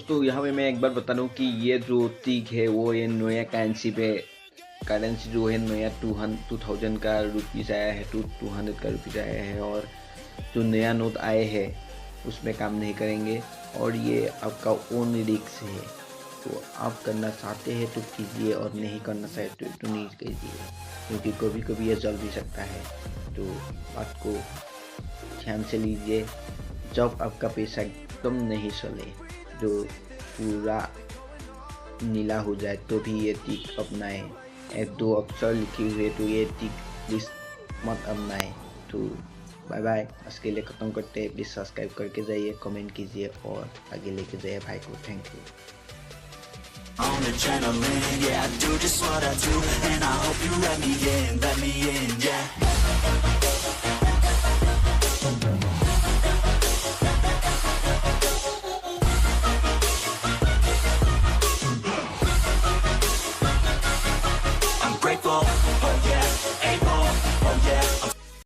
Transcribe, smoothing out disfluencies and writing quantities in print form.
दोस्तों यहाँ पे मैं एक बार बता दूँ कि ये जो टिक है वो ये नया करेंसी जो है नया 2000 का रुपीज़ आया है, 200 का रुपीज़ आया है, और जो नया नोट आए हैं उसमें काम नहीं करेंगे और ये आपका ओन रिस्क है। तो आप करना चाहते हैं तो कीजिए और नहीं करना चाहते तो नहीं कीजिए, क्योंकि कभी कभी ये जल भी सकता है। तो बात को ध्यान से लीजिए। जब आपका पैसा एकदम नहीं चले, जो पूरा नीला हो जाए, तो भी ये टिक अपनाएं। 1-2 अक्षर लिखे हुए तो ये टिक लिस्ट मत अपनाएं। तो बाय बाय, आज के लिए ख़त्म करते हैं। प्लीज़ सब्सक्राइब करके जाइए, कमेंट कीजिए और आगे लेके जाइए भाई को। Thank you. On adrenaline, yeah, I do just what I do, and I hope you let me in,